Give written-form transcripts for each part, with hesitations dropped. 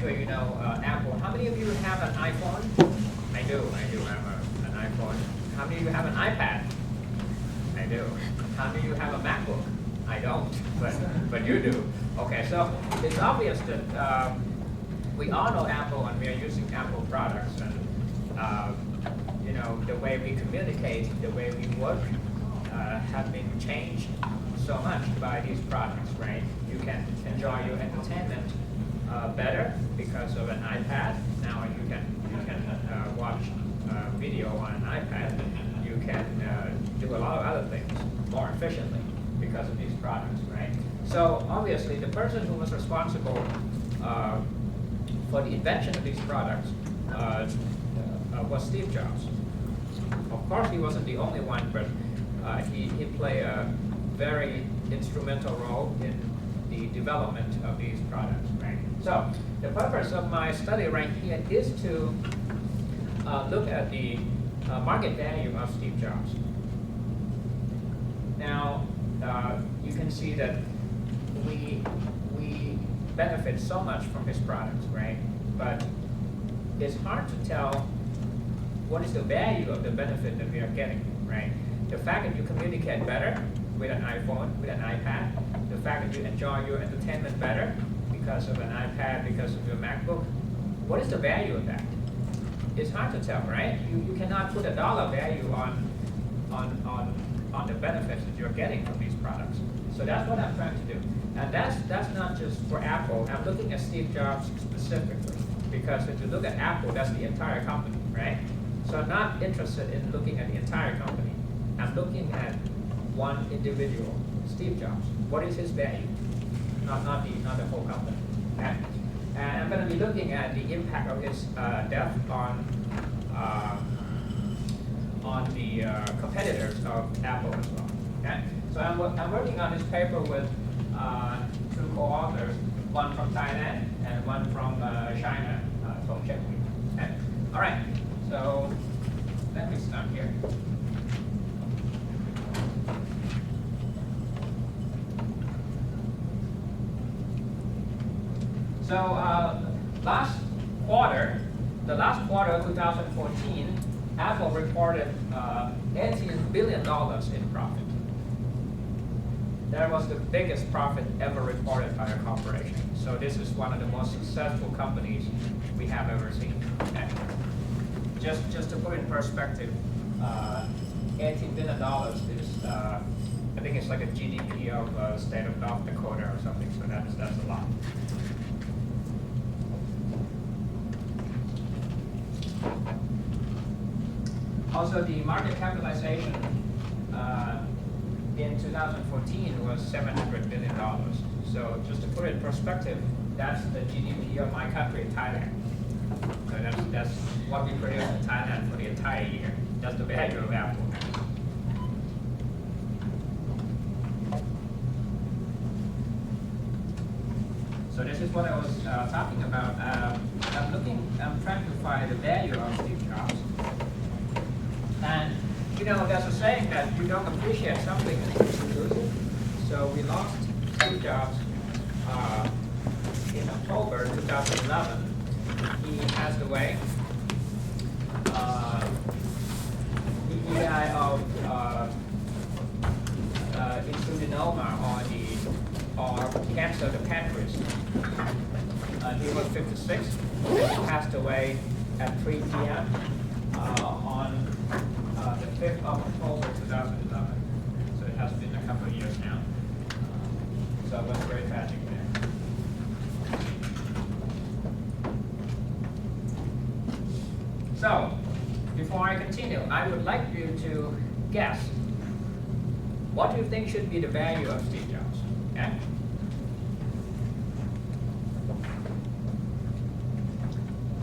sure you know Apple. How many of you have an iPhone? I do have an iPhone. How many of you have an iPad? I do. How many of you have a MacBook? I don't, but you do. Okay, so it's obvious that we all know Apple and we are using Apple products, and you know, the way we communicate, the way we work have been changed so much by these products, right? You can enjoy your entertainment better because of an iPad. Now you can watch video on an iPad. You can do a lot of other things more efficiently because of these products, right? So obviously, the person who was responsible for the invention of these products was Steve Jobs. Of course, he wasn't the only one, but he played a very instrumental role in the development of these products, right? So the purpose of my study right here is to look at the market value of Steve Jobs. Now, you can see that we benefit so much from his products, right? But it's hard to tell what is the value of the benefit that we are getting, right? The fact that you communicate better with an iPhone, with an iPad, the fact that you enjoy your entertainment better because of an iPad, because of your MacBook, what is the value of that? It's hard to tell, right? You cannot put a dollar value on the benefits that you're getting from these products. So that's what I'm trying to do. And that's not just for Apple. I'm looking at Steve Jobs specifically, because if you look at Apple, that's the entire company, right? So I'm not interested in looking at the entire company. I'm looking at one individual, Steve Jobs. What is his value? Not the whole company. Okay? And I'm going to be looking at the impact of his death on the competitors of Apple as well. Okay? So I'm working on this paper with two co-authors, one from Thailand and one from China, from Czech. Okay? All right. So let me start here. So the last quarter of 2014, Apple reported $18 billion in profit. That was the biggest profit ever reported by a corporation. So this is one of the most successful companies we have ever seen. Okay. Just to put in perspective, $18 billion is, I think it's like a GDP of state of North Dakota or something. So that's a lot. Also, the market capitalization in 2014 was $700 billion. So just to put it in perspective, that's the GDP of my country, Thailand. So that's what we produce in Thailand for the entire year. That's the value of Apple. So this is what I was talking about. I'm trying to find the value of Steve Jobs. And you know, there's a saying that you don't appreciate something until you lose it. So we lost Steve Jobs in October 2011. He passed away. He died of insulinoma or cancer of the pancreas. He was 56. And he passed away at 3 p.m. On the 5th of October 2011. So it has been a couple of years now. So it was very tragic there. So, before I continue, I would like you to guess, what do you think should be the value of Steve Jobs? Okay?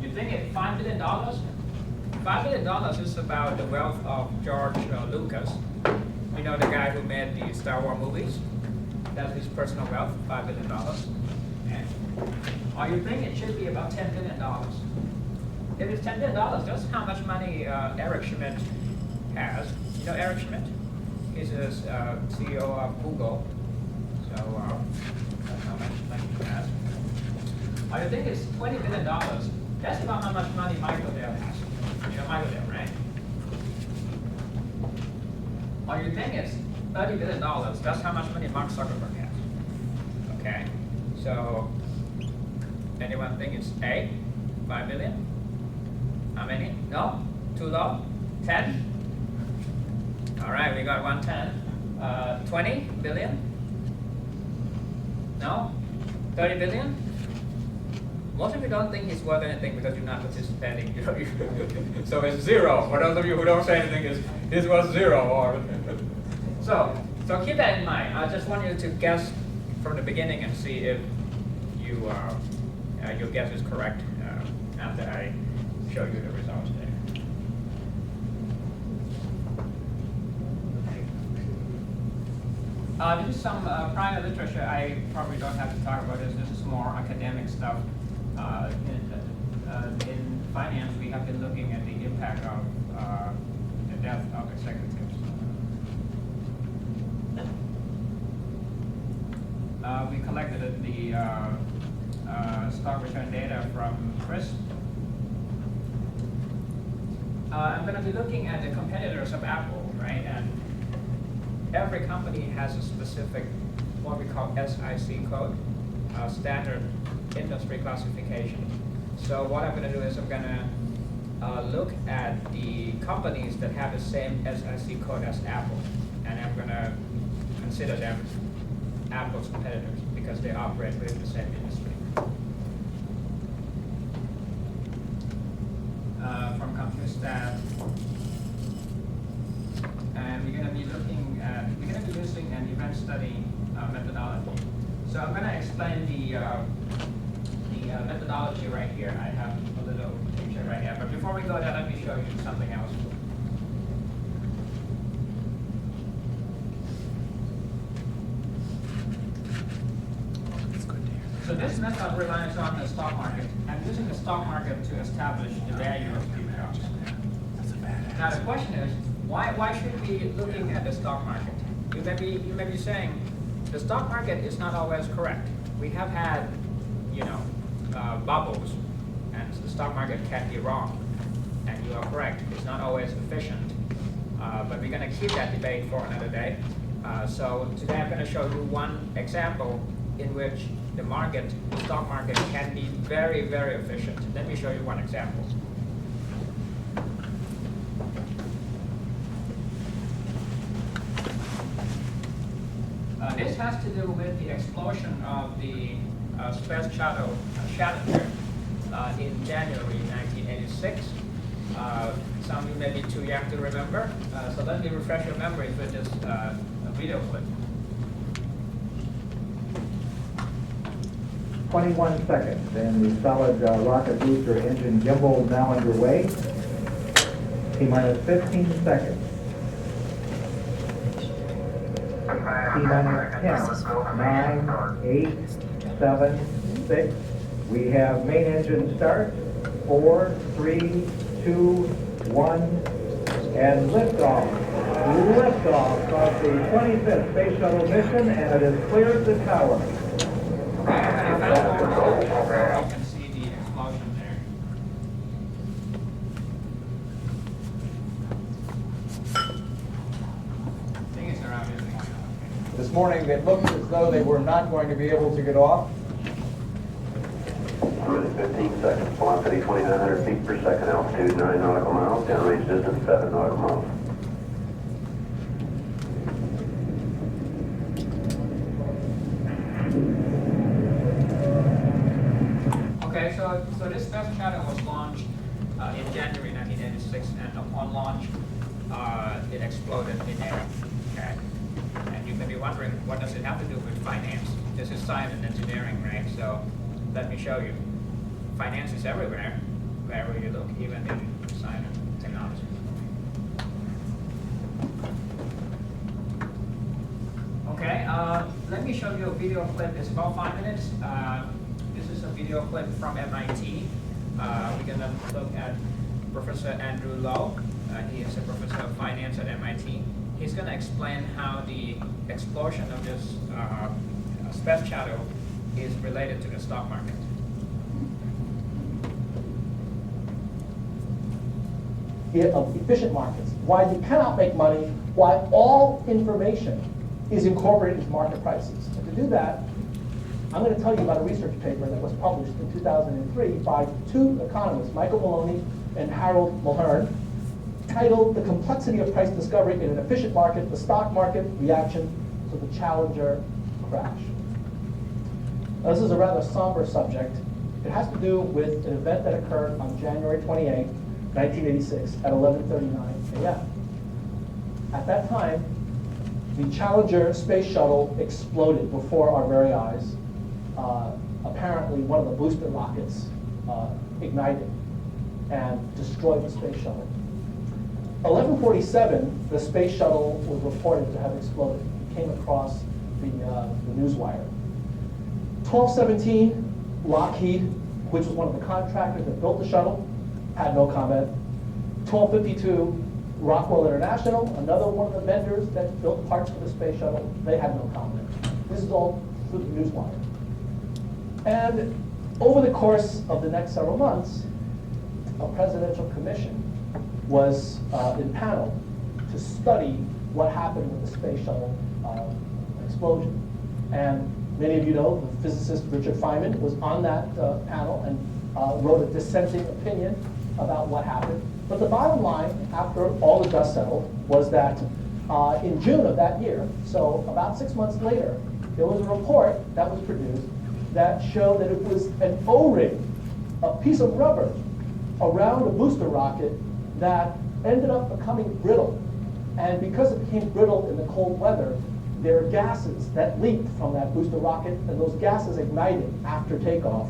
You think it's $5 billion? $5 billion is about the wealth of George Lucas. You know, the guy who made the Star Wars movies? That's his personal wealth, $5 billion. Okay. Or you think it should be about $10 billion? If it's $10 billion, that's how much money Eric Schmidt has. You know Eric Schmidt? He's the CEO of Google. So that's how much money he has. Or you think it's $20 billion. That's about how much money Michael Dell has. You know Michael Dell, right? Or you think it's $30 billion. That's how much money Mark Zuckerberg has. Okay? So, anyone think it's A? 5 billion? How many? No? Too low? 10? All right, we got 110. 20 billion? No? 30 billion? Most of you don't think it's worth anything because you're not participating. So it's zero. For those of you who don't say anything, it's worth zero. Or so keep that in mind. I just want you to guess from the beginning and see if your guess is correct after I show you the results there. This is some prior literature. I probably don't have to talk about this. This is more academic stuff. In finance, we have been looking at the impact of the death of executives. We collected the stock return data from Chris. I'm going to be looking at the competitors of Apple, right? And every company has a specific, what we call SIC code, standard industry classification. So what I'm going to do is I'm going to look at the companies that have the same SIC code as Apple, and I'm going to consider them Apple's competitors because they operate within the same industry. From CompuStat, and we're going to be using an event study methodology. So I'm going to explain the methodology right here. I have a little picture right here. But before we go there, let me show you something else. So this method relies on the stock market. I'm using the stock market to establish the value of Steve Jobs. Now the question is, why should we be looking at the stock market? You may be saying the stock market is not always correct. We have had, bubbles, and the stock market can be wrong. And you are correct. It's not always efficient. But we're going to keep that debate for another day. So today I'm going to show you one example in which the stock market can be very, very efficient. Let me show you one example. This has to do with the explosion of the space shuttle Challenger in January 1986. Some of you may be too young to remember, so let me refresh your memories with this video clip. 21 seconds, and the solid rocket booster engine gimbal now underway. T-minus 15 seconds. T-minus 10, 9, 8, 7, 6. We have main engine start. 4, 3, 2, 1, and liftoff. Liftoff of the 25th Space Shuttle mission, and it has cleared the tower. You can see the explosion there. I think it's around here. This morning, it looked as though they were not going to be able to get off. 15 seconds. Velocity 2,900 feet per second. Altitude 9 nautical miles. Downrange distance 7 nautical miles. Okay, so this space shuttle was launched in January 1986, and upon launch, it exploded in air. Okay, and you may be wondering, what does it have to do with finance? This is science and engineering, right? So let me show you. Finance is everywhere, wherever you look, even in science and technology. Okay, let me show you a video clip. It's about 5 minutes. This is a video clip from MIT. We're going to look at Professor Andrew Lo. He is a professor of finance at MIT. He's going to explain how the explosion of this space shuttle is related to the stock market. of efficient markets, why you cannot make money, why all information is incorporated into market prices. And to do that, I'm going to tell you about a research paper that was published in 2003 by two economists, Michael Maloney and Harold Mulhern, titled The Complexity of Price Discovery in an Efficient Market, the Stock Market Reaction to the Challenger Crash. Now, this is a rather somber subject. It has to do with an event that occurred on January 28, 1986 at 11:39 a.m. At that time, the Challenger space shuttle exploded before our very eyes. Apparently, one of the booster rockets ignited and destroyed the space shuttle. 11:47, the space shuttle was reported to have exploded. It came across the newswire. 12:17, Lockheed, which was one of the contractors that built the shuttle, had no comment. 12:52, Rockwell International, another one of the vendors that built parts for the space shuttle, they had no comment. This is all through the newswire. And over the course of the next several months, a presidential commission was impaneled to study what happened with the space shuttle explosion. And many of you know the physicist Richard Feynman was on that panel and wrote a dissenting opinion about what happened. But the bottom line, after all the dust settled, was that in June of that year, so about 6 months later, there was a report that was produced that showed that it was an O-ring, a piece of rubber around a booster rocket that ended up becoming brittle. And because it became brittle in the cold weather, there are gases that leaked from that booster rocket, and those gases ignited after takeoff.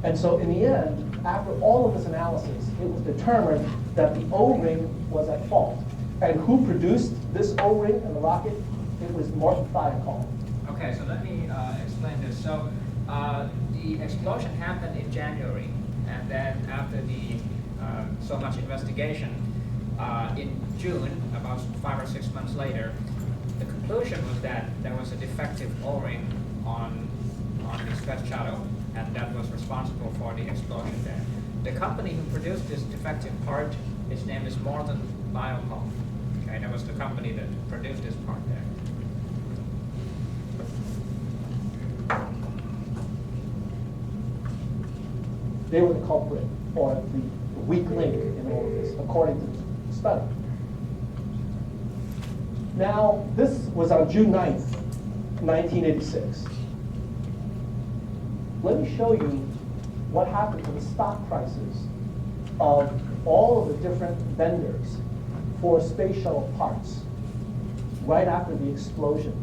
And so in the end, after all of this analysis, it was determined that the O-ring was at fault. And who produced this O-ring in the rocket? It was Morton Thiokol. Okay, so let me explain this. So the explosion happened in January, and then after the so much investigation, in June, about 5 or 6 months later, the conclusion was that there was a defective O-ring on the space shuttle, and that was responsible for the explosion there. The company who produced this defective part, its name is Morton Thiokol. Okay, that was the company that produced this part there. They were the culprit, or the weak link in all of this, according to the study. Now, this was on June 9th, 1986. Let me show you what happened to the stock prices of all of the different vendors for space shuttle parts right after the explosion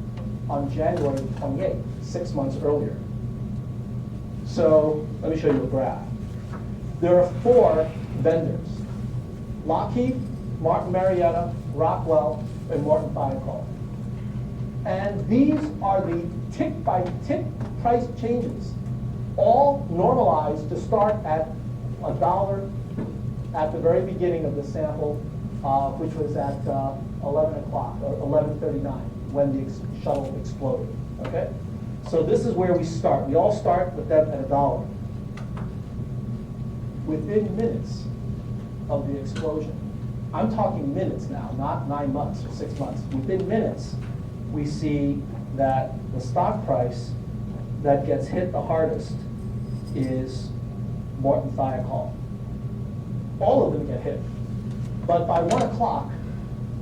on January 28th, 6 months earlier. So let me show you a graph. There are 4 vendors: Lockheed, Martin Marietta, Rockwell, and Morton Thiokol. And these are the tick-by-tick price changes, all normalized to start at $1 at the very beginning of the sample, which was at 11 o'clock, or 11:39, when the shuttle exploded, okay? So this is where we start. We all start with them at $1. Within minutes of the explosion, I'm talking minutes now, not 9 months or 6 months. Within minutes, we see that the stock price that gets hit the hardest is Morton Thiokol. All of them get hit. But by 1 o'clock,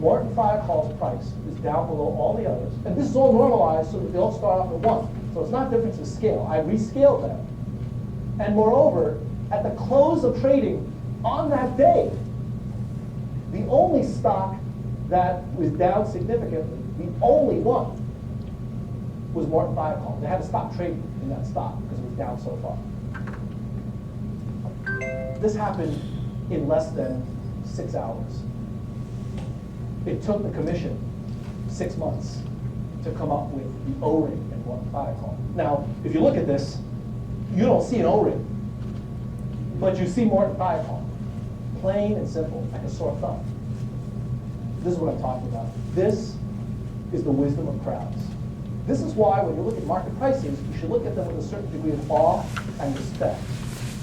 Morton Thiokol's price is down below all the others. And this is all normalized so that they all start off at 1. So it's not difference in scale. I rescaled them. And moreover, at the close of trading on that day, the only stock that was down significantly, the only one, was Morton Thiokol. They had to stop trading in that stock because it was down so far. This happened in less than 6 hours. It took the commission 6 months to come up with the O-ring and Morton Thiokol. Now, if you look at this, you don't see an O-ring, but you see Morton Thiokol. Plain and simple, like a sore thumb. This is what I'm talking about. This is the wisdom of crowds. This is why when you look at market prices, you should look at them with a certain degree of awe and respect.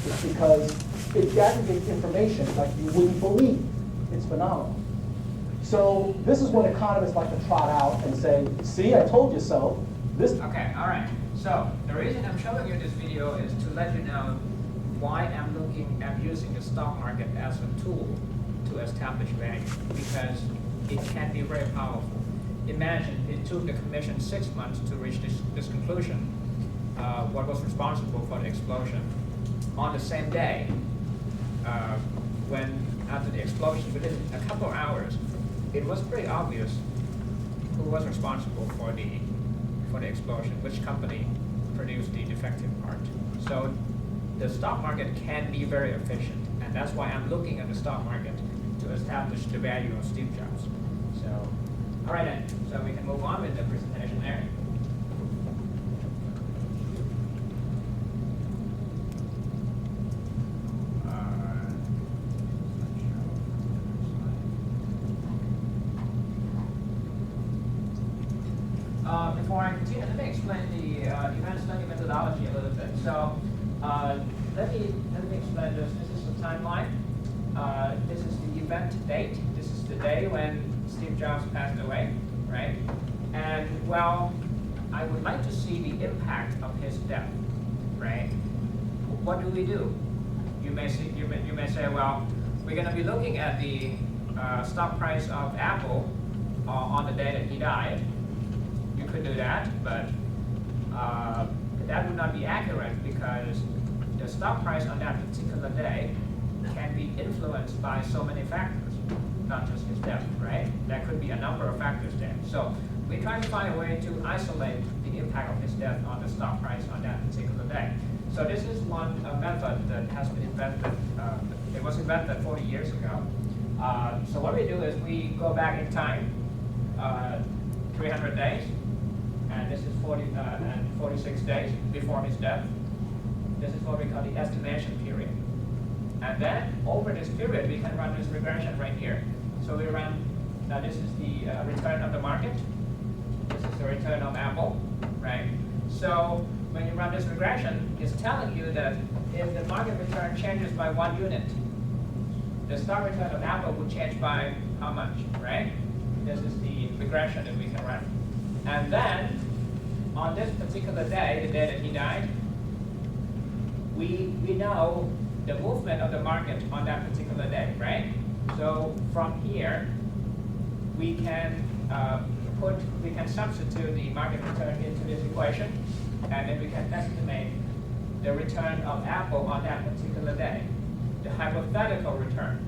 It's because it aggregates information like you wouldn't believe. It's phenomenal. So this is what economists like to trot out and say, see, I told you so. This. Okay, all right. So the reason I'm showing you this video is to let you know why I'm using the stock market as a tool to establish value, because it can be very powerful. Imagine it took the commission 6 months to reach this conclusion. What was responsible for the explosion? On the same day, when after the explosion, within a couple of hours, it was pretty obvious who was responsible for the explosion, which company produced the defective part. So the stock market can be very efficient, and that's why I'm looking at the stock market to establish the value of Steve Jobs. So, all right then, so we can move on with the presentation there. Before I continue, let me explain the event study methodology a little bit. So let me explain this. This is the timeline. This is the event date. This is the day when Steve Jobs passed away, right? And well, I would like to see the impact of his death, right? What do we do? You may say, well, we're going to be looking at the stock price of Apple on the day that he died. You could do that, but that would not be accurate, because the stock price on that particular day can be influenced by so many factors, not just his death, right? There could be a number of factors there. So we try to find a way to isolate the impact of his death on the stock price on that particular day. So this is one method that has been invented. It was invented 40 years ago. So what we do is we go back in time, 300 days, and this is 46 days before his death. This is what we call the estimation period. And then over this period, we can run this regression right here. So we run, now this is the return of the market. This is the return of Apple, right? So when you run this regression, it's telling you that if the market return changes by 1 unit, the stock return of Apple would change by how much, right? This is the regression that we can run. And then on this particular day, the day that he died, we know the movement of the market on that particular day, right? So from here, we can substitute the market return into this equation, and then we can estimate the return of Apple on that particular day, the hypothetical return.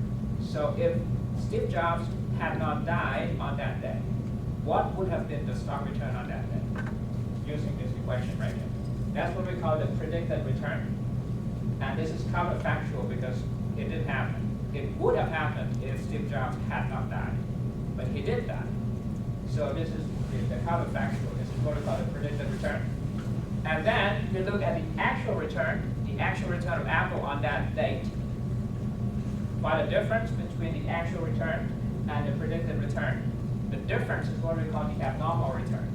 So if Steve Jobs had not died on that day, what would have been the stock return on that day? Using this equation right here. That's what we call the predicted return. And this is counterfactual because it didn't happen. It would have happened if Steve Jobs had not died, but he did die. So this is the counterfactual. This is what we call the predicted return. And then we look at the actual return of Apple on that date. Find the difference between the actual return and the predicted return. The difference is what we call the abnormal return.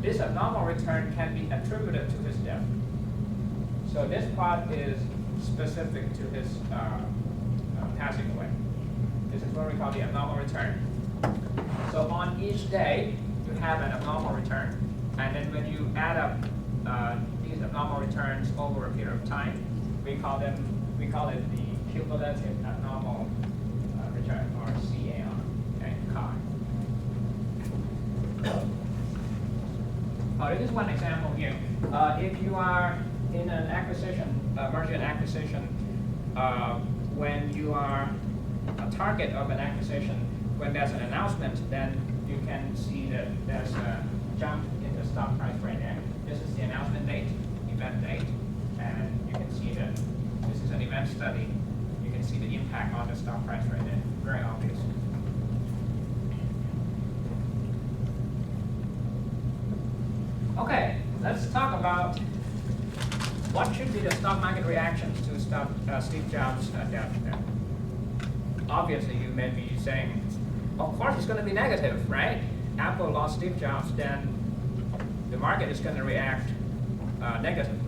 This abnormal return can be attributed to his death. So this part is specific to his passing away. This is what we call the abnormal return. So on each day, you have an abnormal return. And then when you add up these abnormal returns over a period of time, we call it the cumulative abnormal return, or CAR, okay, CAR. This is one example here. If you are in an acquisition, merger and acquisition, when you are a target of an acquisition, when there's an announcement, then you can see that there's a jump in the stock price right there. This is the announcement date, event date, and you can see that this is an event study. You can see the impact on the stock price right there. Very obvious. Okay, let's talk about what should be the stock market reactions to Steve Jobs' death. Obviously, you may be saying, of course it's going to be negative, right? Apple lost Steve Jobs, then the market is going to react negatively.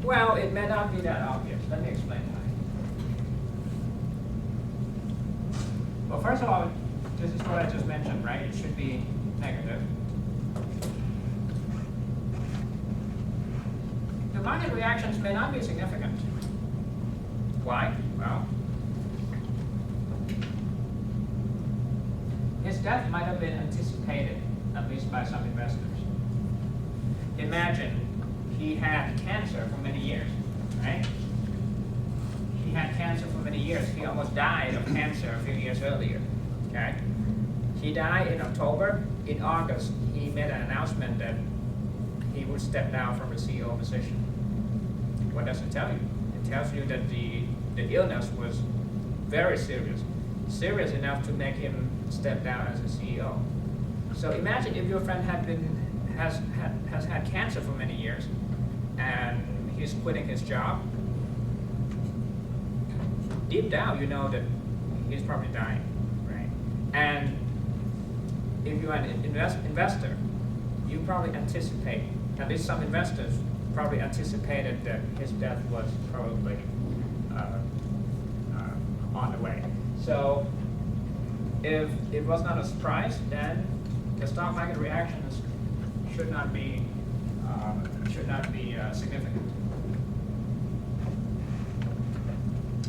Well, it may not be that obvious. Let me explain Well, first of all, this is what I just mentioned, right? It should be negative. The market reactions may not be significant. Why? Well, his death might have been anticipated, at least by some investors. Imagine he had cancer for many years, right? He had cancer for many years. He almost died of cancer a few years earlier, okay? He died in October. In August, he made an announcement that he would step down from the CEO position. What does it tell you? It tells you that the illness was very serious, serious enough to make him step down as a CEO. So imagine if your friend has had cancer for many years, and he's quitting his job. Deep down, you know that he's probably dying, right? And if you're an investor, you probably anticipate, at least some investors probably anticipated that his death was probably on the way. So if it was not a surprise, then the stock market reactions should not be significant.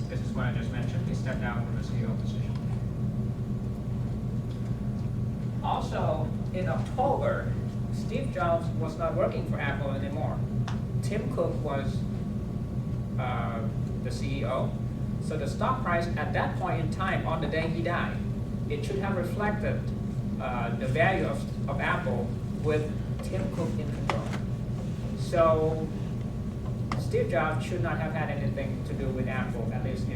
This is what I just mentioned. He stepped down from the CEO position. Also, in October, Steve Jobs was not working for Apple anymore. Tim Cook was the CEO. So the stock price at that point in time, on the day he died, it should have reflected the value of Apple with Tim Cook in control. So Steve Jobs should not have had anything to do with Apple, at least,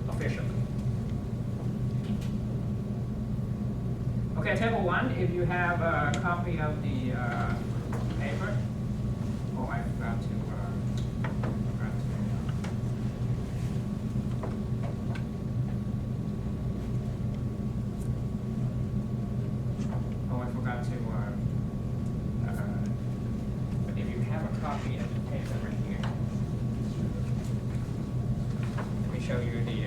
officially. Okay, table 1, if you have a copy of the paper. Oh, I forgot to. But if you have a copy of the paper right here, let me show you the.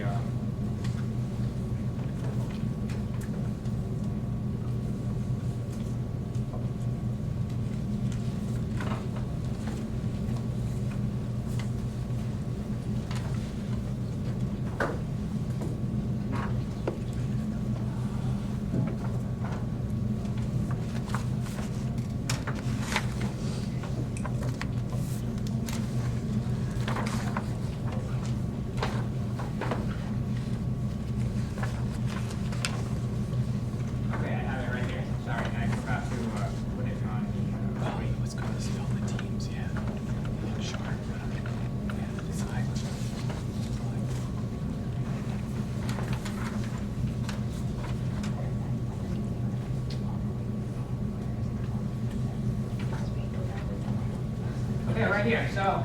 Right here. So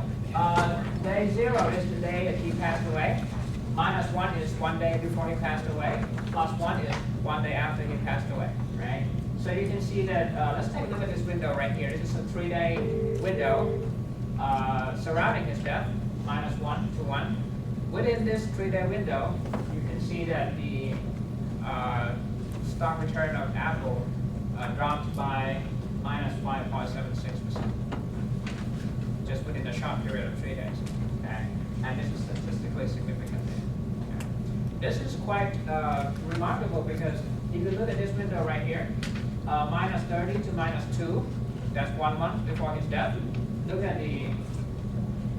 day 0 is the day that he passed away. -1 is 1 day before he passed away. +1 is 1 day after he passed away. Right. So you can see that. Let's take a look at this window right here. This is a 3-day window surrounding his death. -1 to 1. Within this 3-day window, you can see that the stock return of Apple dropped by -5.76%. Just within a short period of 3 days, okay? And this is statistically significant. Okay? This is quite remarkable because if you look at this window right here, -30 to -2, that's 1 month before his death. Look at the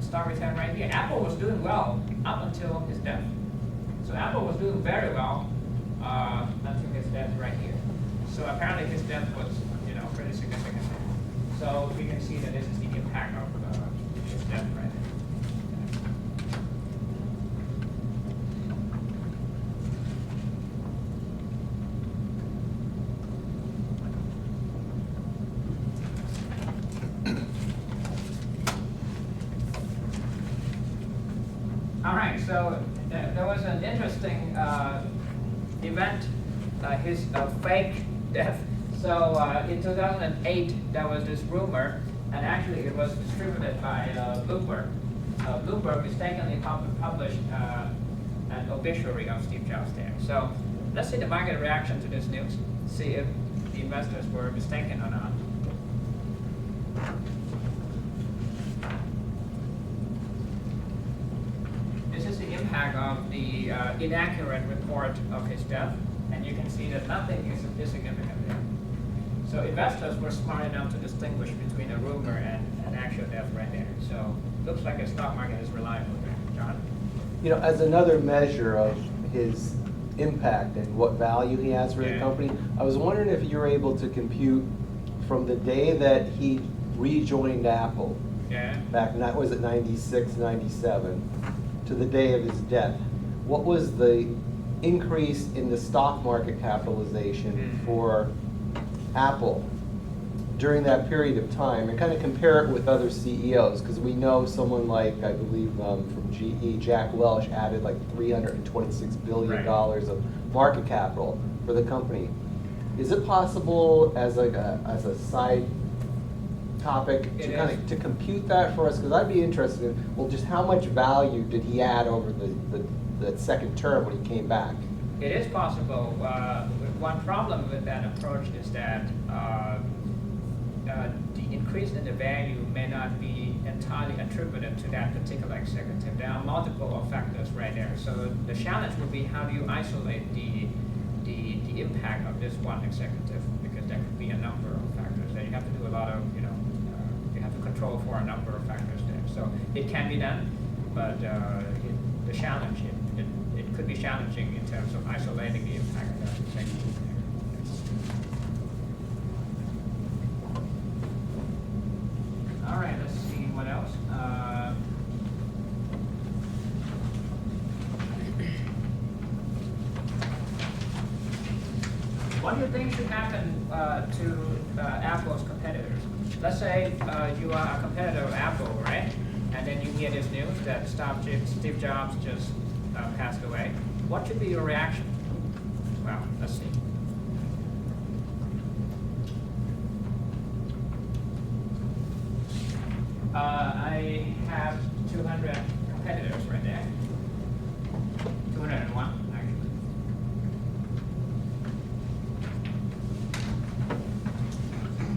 stock return right here. Apple was doing well up until his death. So Apple was doing very well until his death right here. So apparently his death was, pretty significant. So we can see that this is the impact of his death right there. All right, so there was an interesting event, his fake death. So in 2008, there was this rumor, and actually it was distributed by Bloomberg. Bloomberg mistakenly published an obituary of Steve Jobs there. So let's see the market reaction to this news, see if the investors were mistaken or not. This is the impact of the inaccurate report of his death, and you can see that nothing is significant there. So investors were smart enough to distinguish between a rumor and an actual death right there. So looks like the stock market is reliable there. John? You know, as another measure of his impact and what value he has for the Yeah. company, I was wondering if you were able to compute from the day that he rejoined Apple, Yeah. back in, was it 96, 97, to the day of his death, what was the increase in the stock market capitalization for Apple during that period of time, and kind of compare it with other CEOs, because we know someone like, I believe, from GE, Jack Welch, added like $326 billion of market capital for the company. Is it possible, as a side topic, It to kind is. of to compute that for us? Because I'd be interested in, well, just how much value did he add over the second term when he came back? It is possible. One problem with that approach is that the increase in the value may not be entirely attributed to that particular executive. There are multiple factors right there. So the challenge would be, how do you isolate the impact of this one executive? Because there could be a number of factors that you have to do a lot of, you have to control for a number of factors there. So it can be done, but the challenge, it could be challenging in terms of isolating the impact of that executive there. All right, let's see what else. What do you think should happen to Apple's competitors? Let's say you are a competitor of Apple, right? And then you hear this news that Steve Jobs just passed away. What should be your reaction? Well, let's see. I have 200 competitors right there. 201, actually.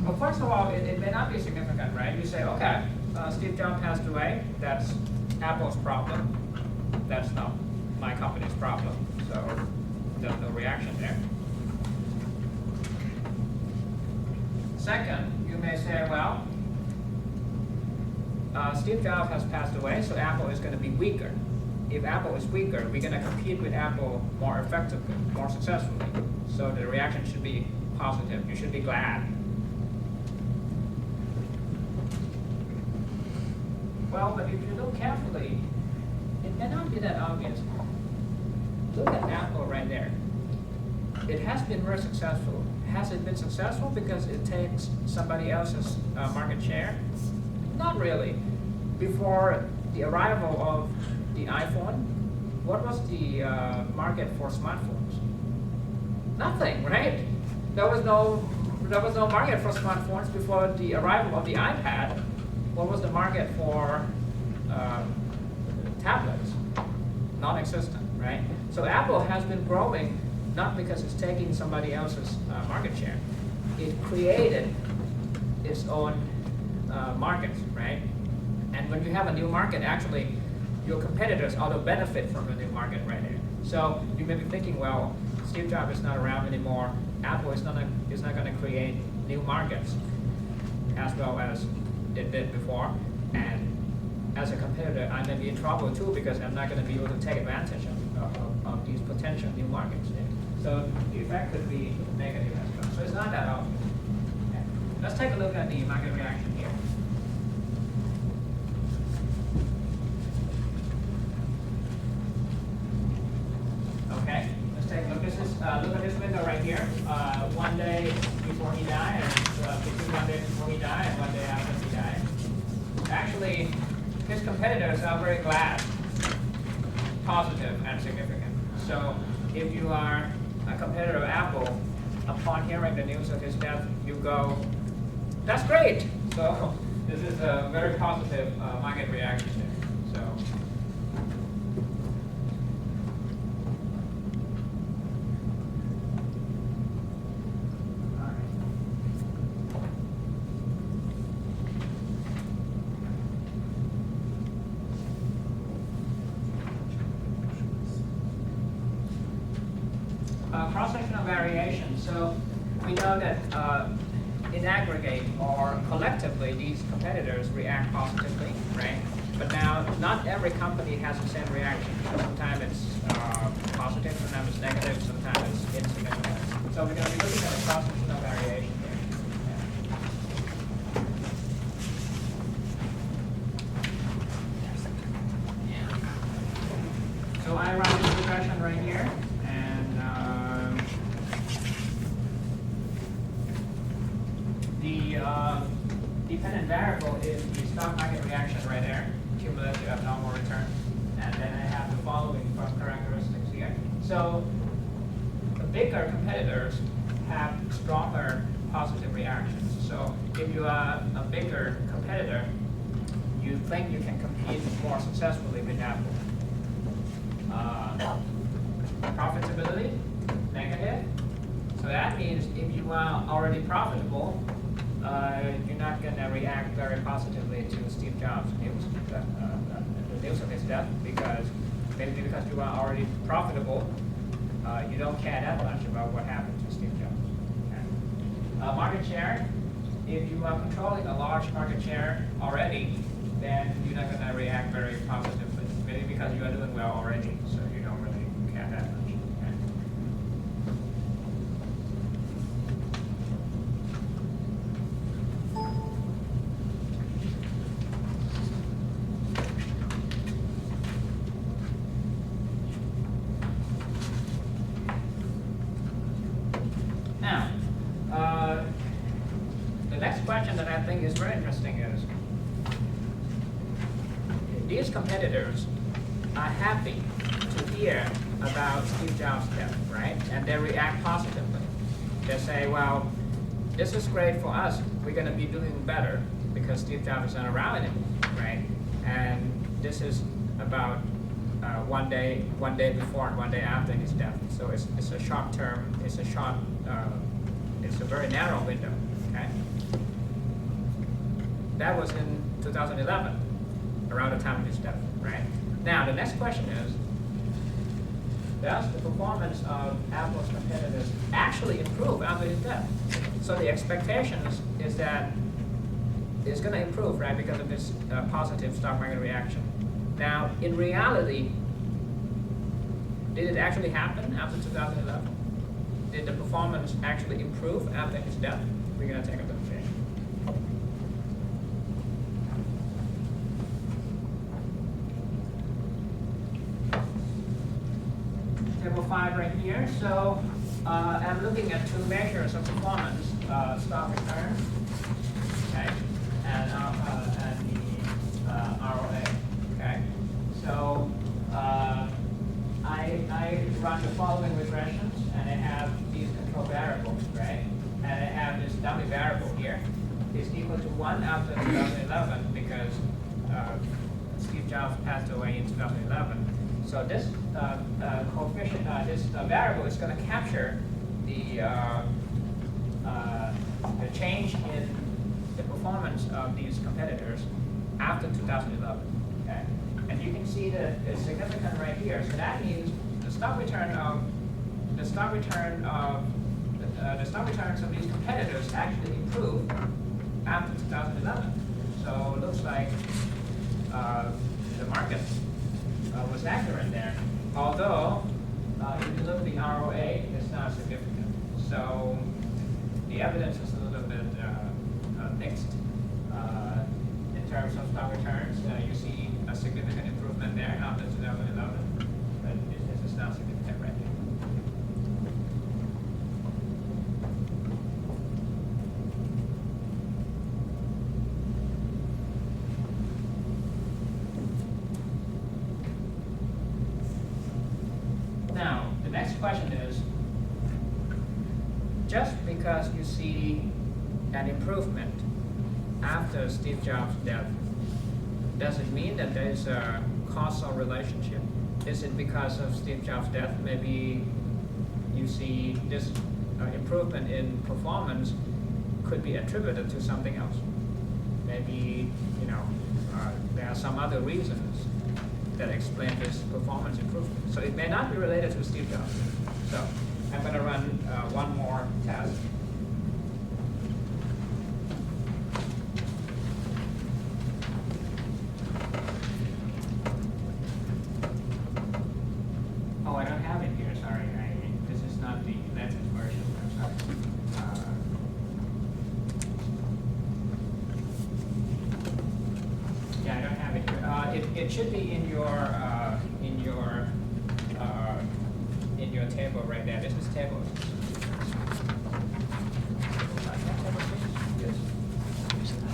Well, first of all, it may not be significant, right? You say, okay, Steve Jobs passed away. That's Apple's problem. That's not my company's problem. So there's no reaction there. Second, you may say, well, Steve Jobs has passed away, so Apple is going to be weaker. If Apple is weaker, we're going to compete with Apple more effectively, more successfully. So the reaction should be positive. You should be glad. Well, but if you look carefully, it may not be that obvious. Look at Apple right there. It has been very successful. Has it been successful because it takes somebody else's market share? Not really. Before the arrival of the iPhone, what was the market for smartphones? Nothing, right? There was no market for smartphones before the arrival of the iPad. What was the market for tablets? Non-existent, right? So Apple has been growing not because it's taking somebody else's market share. It created its own markets, right? And when you have a new market, actually, your competitors ought to benefit from the new market right there. So you may be thinking, well, Steve Jobs is not around anymore. Apple is not going to create new markets as well as it did before. And as a competitor, I may be in trouble too, because I'm not going to be able to take advantage of these potential new markets there. So the effect could be negative as well. So it's not that obvious. Okay. Let's take a look at the market reaction here. Okay, let's take a look. Look at this window right here. 1 day before he died, and between 1 day before he died and 1 day after he died. Actually, his competitors are very glad, positive and significant. So if you are a competitor of Apple, upon hearing the news of his death, you go, that's great. So this is a very positive market reaction there. So variation. So we know that in aggregate or collectively, these competitors react positively, right? But now, not every company has the same reaction. Sometimes it's positive, sometimes it's negative, sometimes it's insignificant. So we're going to be looking at a cross-functional variation here. So I run this regression right here, and the dependent variable is the stock market reaction right there, cumulative abnormal return, and then I have the following from characteristics here. So the bigger competitors have stronger positive reactions. So if you are a bigger competitor, you think you can compete more successfully with Apple. Profitability, negative. So that means if you are already profitable, you're not going to react very positively to Steve Jobs' news, the news of his death, because maybe because you are already profitable, you don't care that much about what happened to Steve Jobs. Okay. Market share, if you are controlling a large market share already, then you're not going to react very positively, maybe because you are doing well already, so you don't really care that much. Okay. Now, the next question that I think is very interesting is, these competitors are happy to hear about Steve Jobs' death, right? And they react positively. They say, well, this is great for us. We're going to be doing better because Steve Jobs is not around anymore, right? And this is about one day before and one day after his death. So it's a short term, it's a very narrow window, okay? That was in 2011, around the time of his death, right? Now, the next question is, does the performance of Apple's competitors actually improve after his death? So the expectation is that it's going to improve, right, because of this positive stock market reaction. Now, in reality, did it actually happen after 2011? Did the performance actually improve after his death? We're going to take a look here. Table 5 right here. So I'm looking at two measures of performance, stock return, okay, and the ROA, okay. So I run the following regressions, and I have these control variables, right? And I have this dummy variable here. It's equal to 1 after 2011 because Steve Jobs passed away in 2011. So this coefficient, this variable is going to capture the change in the performance of these competitors after 2011. Okay, and you can see that it's significant right here. So that means the stock returns of these competitors actually improved after 2011. So it looks like the market was accurate there. Although, if you look at the ROA, it's not significant. So the evidence is a little bit mixed. In terms of stock returns, you see a significant improvement there after 2011, but this is not significant right here. Now, the next question is, just because you see an improvement after Steve Jobs' death, does it mean that there is a causal relationship? Is it because of Steve Jobs' death? Maybe you see this improvement in performance could be attributed to something else. Maybe, there are some other reasons that explain this performance improvement. So it may not be related to Steve Jobs. So I'm going to run one more test. Oh, I don't have it here, sorry. This is not the latest version, I'm sorry. Yeah, I don't have it here. It should be in your table right there. This is table.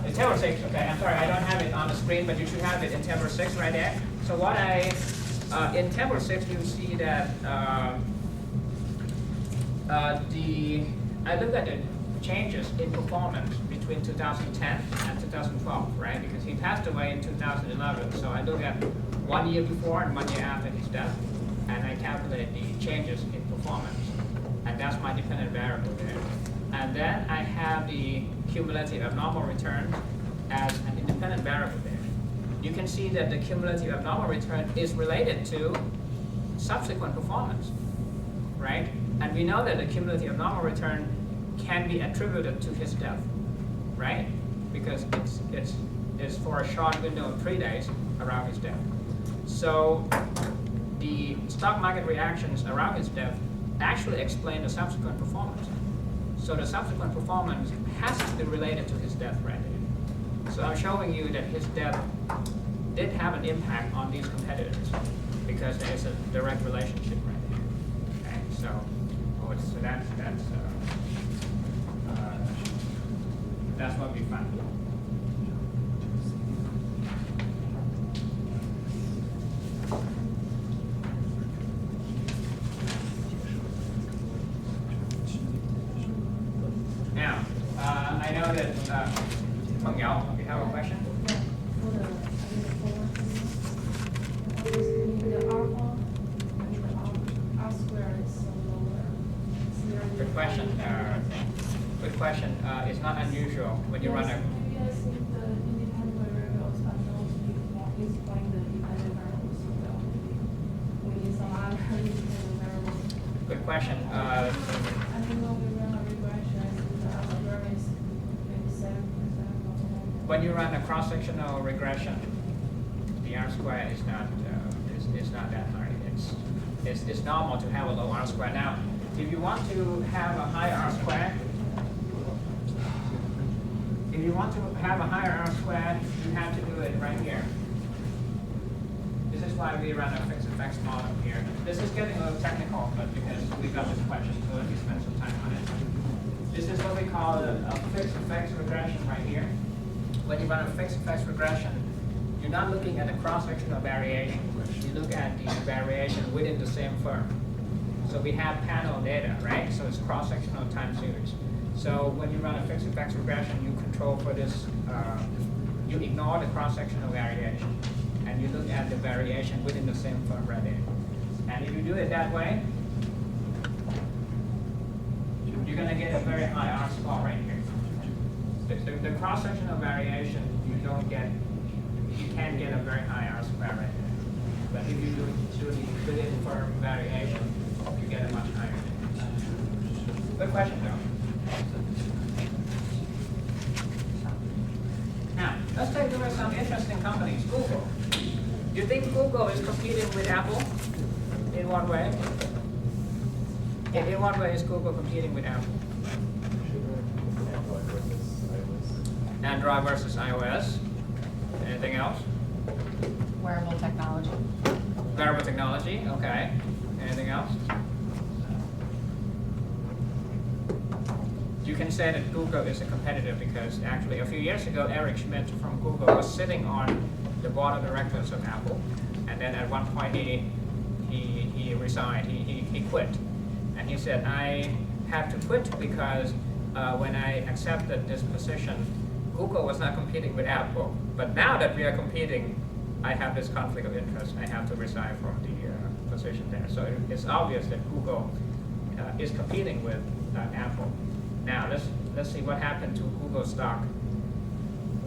It's table 6, okay, I'm sorry, I don't have it on the screen, but you should have it in table 6 right there. So what in table 6, you see that I looked at the changes in performance between 2010 and 2012, right? Because he passed away in 2011, so I look at 1 year before and 1 year after his death, and I calculate the changes in performance, and that's my dependent variable there. And then I have the cumulative abnormal return as an independent variable there. You can see that the cumulative abnormal return is related to subsequent performance, right? And we know that the cumulative abnormal return can be attributed to his death, right? Because it's for a short window of 3 days around his death. So the stock market reactions around his death actually explain the subsequent performance. So the subsequent performance has to be related to his death right there. So I'm showing you that his death did have an impact on these competitors because there is a direct relationship right there. Okay, so that's what we found. Now, I know that Meng Yao, you have a question? Good question. Good question. It's not unusual when you run a. Maybe I think the independent variables are not explain the dependent variables. We need some other independent variables. Good question. I think when we run a regression, I think the algorithm is maybe 7% or something. When you run a cross-sectional regression, the R square is not that high. It's normal to have a low R square. Now, if you want to have a high R square, you have to do it right here. This is why we run a fixed effects model here. This is getting a little technical, but because we got this question, so let me spend some time on it. This is what we call a fixed effects regression right here. When you run a fixed effects regression, you're not looking at the cross-sectional variation. You look at the variation within the same firm. So we have panel data, right? So it's cross-sectional time series. So when you run a fixed effects regression, you control for this, you ignore the cross-sectional variation, and you look at the variation within the same firm right there. And if you do it that way, you're going to get a very high R score right here. The cross-sectional variation, you can't get a very high R square right there. But if you do the within firm variation, you get a much higher. Good question, though. Now, let's take a look at some interesting companies. Google. Do you think Google is competing with Apple? In what way? In what way is Google competing with Apple? Android versus iOS. Anything else? Wearable technology. Wearable technology, okay. Anything else? You can say that Google is a competitor because actually a few years ago, Eric Schmidt from Google was sitting on the board of directors of Apple, and then at one point he resigned, he quit. And he said, I have to quit because when I accepted this position, Google was not competing with Apple. But now that we are competing, I have this conflict of interest. I have to resign from the position there. So it's obvious that Google is competing with Apple. Now let's see what happened to Google stock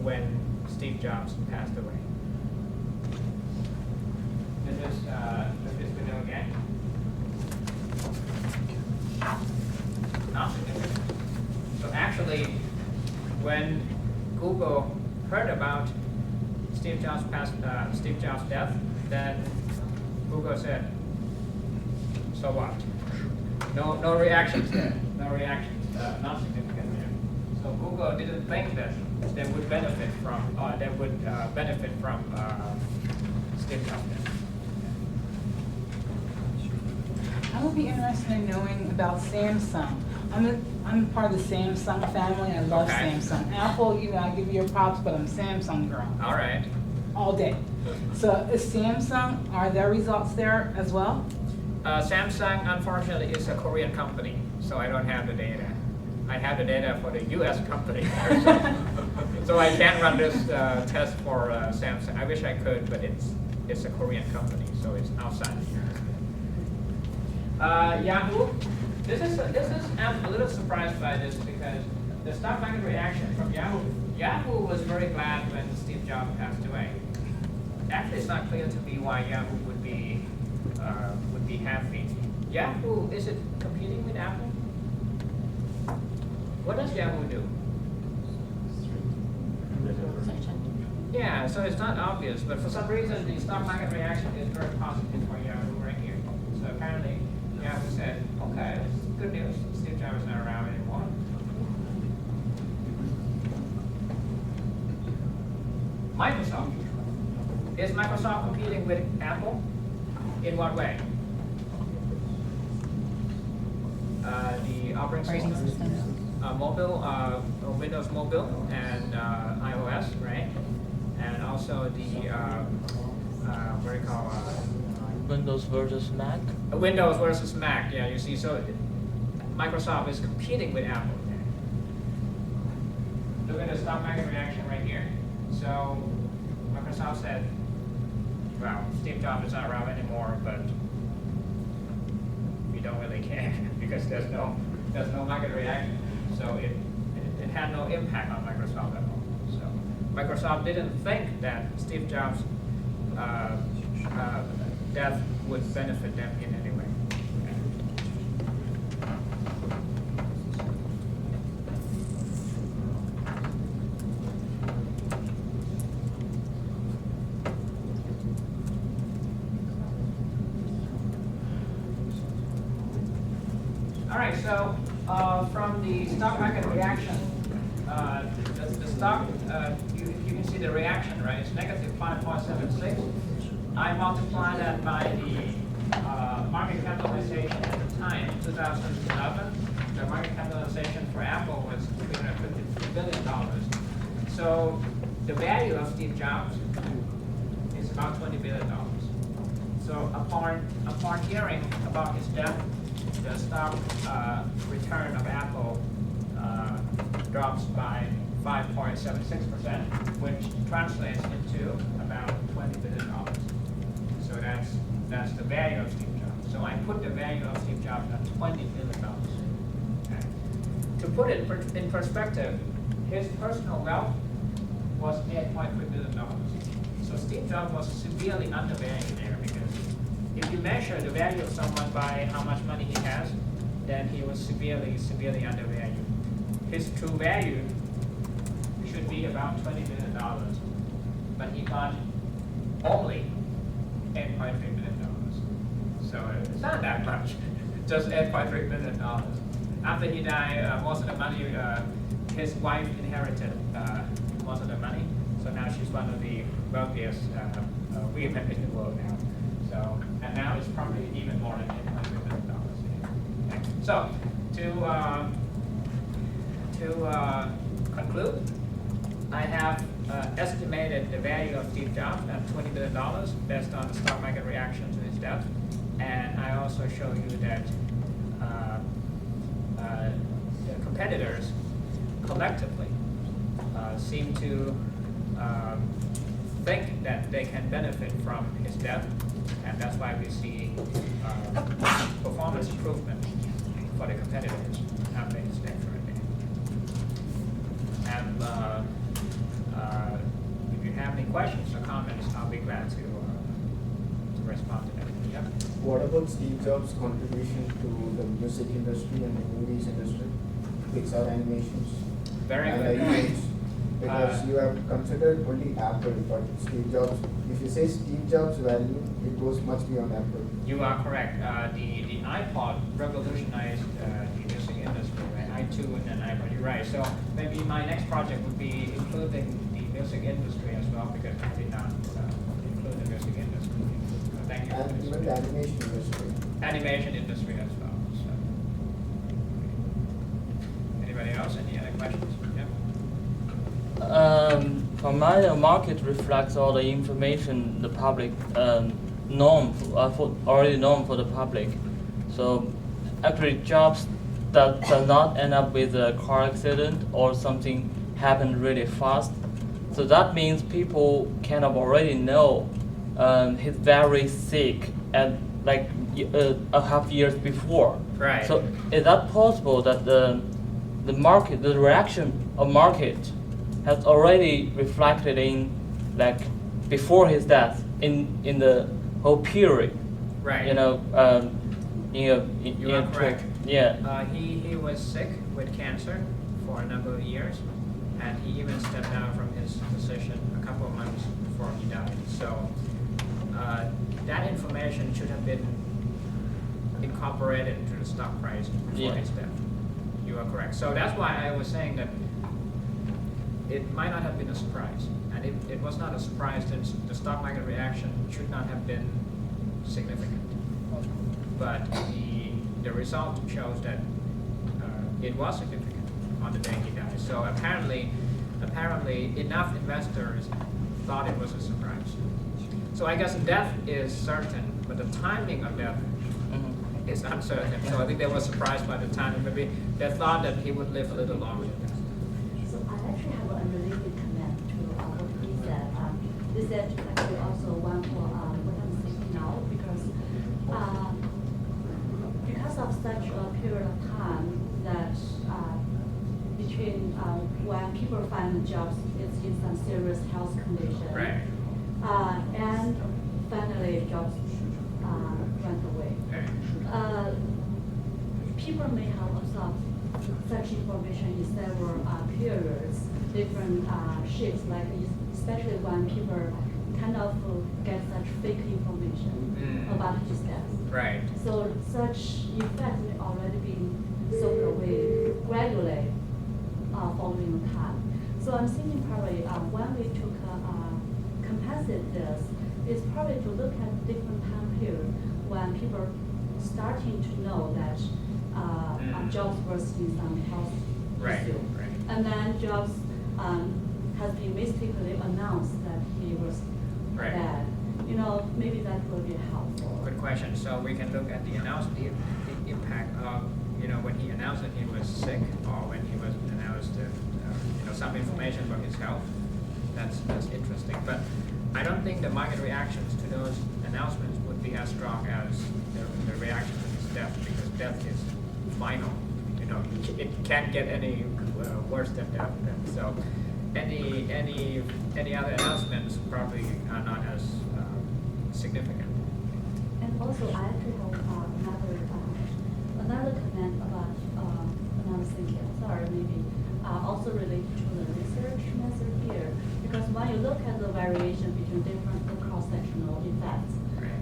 when Steve Jobs passed away. This is this video again. Steve Jobs' death, then Google said, so what? No reactions there, no reactions, not significant there. So Google didn't think that they would benefit from, Steve Jobs' death. I would be interested in knowing about Samsung. I'm part of the Samsung family. I love Okay. Samsung. Apple, I give you your props, but I'm Samsung girl All right. all day. So is Samsung, are their results there as well? Samsung, unfortunately, is a Korean company, so I don't have the data. I have the data for the U.S. company. So I can't run this test for Samsung. I wish I could, but it's a Korean company, so it's outside the U.S. Yahoo. I'm a little surprised by this because the stock market reaction from Yahoo. Yahoo was very glad when Steve Jobs passed away. Actually, it's not clear to me why Yahoo would be happy. Yahoo, is it competing with Apple? What does Yahoo do? Yeah, so it's not obvious, but for some reason the stock market reaction is very positive for Yahoo right here. So apparently Yahoo said, okay, good news, Steve Jobs is not around anymore. Microsoft. Is Microsoft competing with Apple? In what way? The operating systems, mobile, Windows Mobile and iOS, right? And also the what do you call Windows versus Mac. Windows versus Mac. Yeah, you see, so Microsoft is competing with Apple. Look at the stock market reaction right here. So Microsoft said, well, Steve Jobs is not around anymore, but we don't really care because there's no market reaction. So it had no impact on Microsoft at all. So Microsoft didn't think that Steve Jobs' death would benefit them in any way. All right, so from the stock market reaction, the stock, you can see the reaction, right? It's negative 5.76. I multiply that by the market capitalization at the time, 2011. The market capitalization for Apple was $353 billion. So the value of Steve Jobs is about $20 billion. So upon hearing about his death, the stock return of Apple drops by 5.76%, which translates into about $20 billion. So that's the value of Steve Jobs. So I put the value of Steve Jobs at $20 billion. Okay. To put it in perspective, his personal wealth was $8.3 billion. So Steve Jobs was severely undervalued there because if you measure the value of someone by how much money he has, then he was severely undervalued. His true value should be about $20 billion, but he got only $8.3 billion. So it's not that much, just $8.3 billion. After he died, most of the money, his wife inherited most of the money, so now she's one of the wealthiest women in the world now. So, and now it's probably even more than $800 billion. Okay. So, to conclude, I have estimated the value of Steve Jobs at $20 billion based on the stock market reaction to his death, and I also show you that the competitors collectively seem to think that they can benefit from his death. And that's why we see performance improvement for the competitors after his death already. And if you have any questions or comments, I'll be glad to respond to them. Yep. What about Steve Jobs' contribution to the music industry and the movies industry, Pixar animations? Very and good point. Because you have considered only Apple, but Steve Jobs, if you say Steve Jobs' value, it goes much beyond Apple. You are correct. The iPod revolutionized the music industry, right? iTunes and iPod, you're right. So maybe my next project would be including the music industry as well, because I did not include the music industry. So thank you. And even the animation industry. Animation industry as well. So. Anybody else? Any other questions? Yeah. For my market reflects all the information the public known already known for the public. So actually jobs that does not end up with a car accident or something happened really fast. So that means people kind of already know he's very sick and like a half years before. Right. So is that possible that the market, the reaction of market has already reflected in like before his death in the whole period? Right. You know, You are correct. Yeah. He was sick with cancer for a number of years, and he even stepped down from his position a couple of months before he died. So that information should have been incorporated into the stock price before his death. You are correct. So that's why I was saying that it might not have been a surprise, and it was not a surprise that the stock market reaction should not have been significant. But the result shows that it was significant on the day he died. So apparently enough investors thought it was a surprise. So I guess death is certain, but the timing of death is uncertain. So I think they were surprised by the timing. Maybe they thought that he would live a little longer. So I actually have a unrelated comment to what he said. This is actually also one for what I'm thinking now, because of such a period of time that between when people find jobs, it's in some serious health condition. Right. And finally jobs went away. Right. People may have absorbed such information in several periods, different shifts, like especially when people kind of get such fake information about his death. Right. So such effect may already be soaked away gradually following time. So I'm thinking probably when we took compensate this, is probably to look at different time period when people starting to know that jobs was in some health issue. Right. And then jobs has been mistakenly announced that he was dead. You know, maybe that will be helpful. Good question. So we can look at the announcement, the impact of, when he announced that he was sick, or when he was announced some information about his health. That's interesting. But I don't think the market reactions to those announcements would be as strong as the reaction to his death, because death is final. It can't get any worse than death. So any other announcements probably are not as significant. And also, I actually have another comment about another thing. Sorry, maybe also related to the research method here, because when you look at the variation between different cross-sectional effects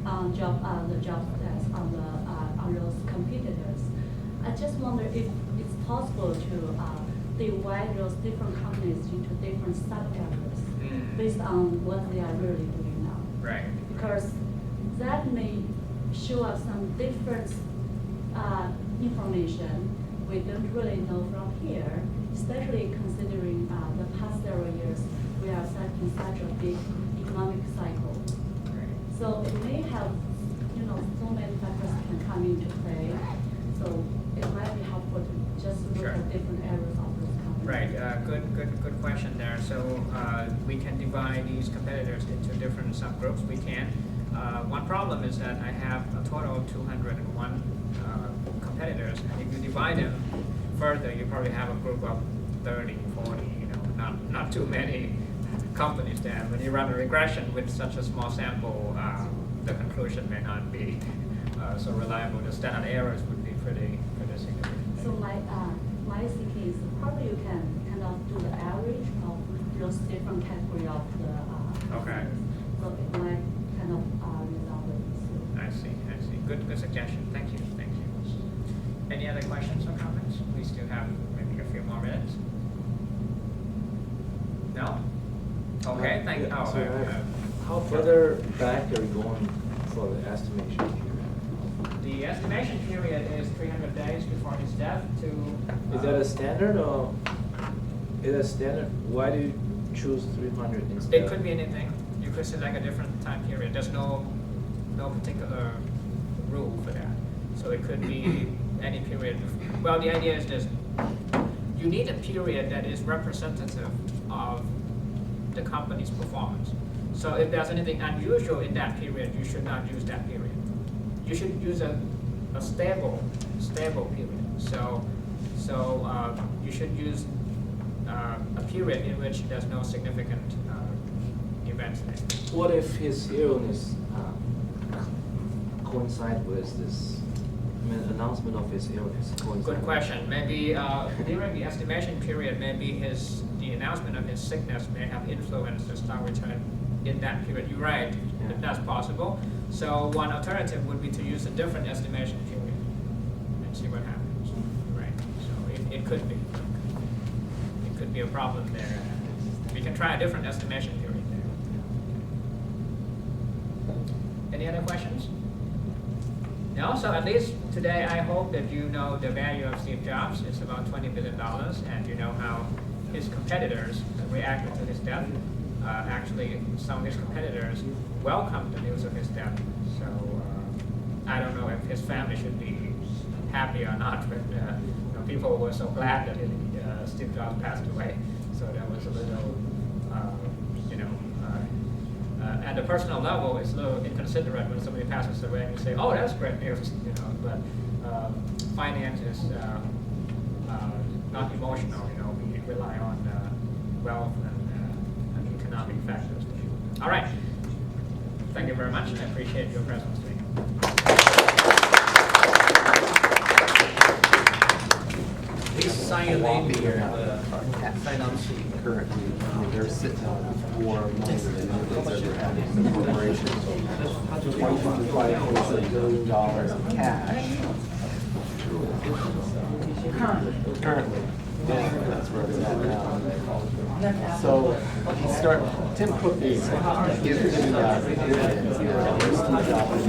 on the job stats on those competitors, I just wonder if it's possible to divide those different companies into different sub-areas based on what they are really doing now. Right. Because that may show us some different information we don't really know from here, especially considering the past several years we are in such a big economic cycle. Right. So it may have, so many factors can come into play. So it might be helpful to just look at different areas of those companies. Right. Good question there. So we can divide these competitors into different subgroups. We can. One problem is that I have a total of 201 competitors, and if you divide them further, you probably have a group of 30, 40, not too many companies there. When you run a regression with such a small sample, the conclusion may not be so reliable. The standard errors would be pretty significant. So my thinking is probably you can kind of do the average of those different category of the. Okay. So it might kind of resolve the issue. I see, I see. Good suggestion. Thank you, thank you. Any other questions or comments? We still have maybe a few more minutes. No? Okay, thank you. Oh, How further back are we going for the estimation period? the estimation period is 300 days before his death to. Is that a standard or is that standard? Why do you choose 300 instead? It could be anything. You could select a different time period. There's no particular rule for that. So it could be any period. Well, the idea is this. You need a period that is representative of the company's performance. So if there's anything unusual in that period, you should not use that period. You should use a stable period. So you should use a period in which there's no significant events there. What if his illness coincide with this announcement of his illness? Good question. Maybe during the estimation period, maybe the announcement of his sickness may have influenced the stock return in that period. You're right, Yeah. that's possible. So one alternative would be to use a different estimation period and see what happens. Right. So it could be. It could be a problem there. We can try a different estimation period there. Any other questions? No, so at least today I hope that you know the value of Steve Jobs. It's about $20 billion, and you know how his competitors reacted to his death. Actually, some of his competitors welcomed the news of his death. So I don't know if his family should be happy or not, but people were so glad that Steve Jobs passed away. So that was a little, at the personal level, it's a little inconsiderate when somebody passes away and you say, "Oh, that's great news," But finance is not emotional. We rely on wealth and economic factors. All right. Thank you very much. I appreciate your presence today. Please sign your name here. Finance currently, they're sitting on more money than they're having the corporation. $1.5 billion in cash. Currently. Yeah, that's where it's at now. So Tim Cook is giving dividends, Steve Jobs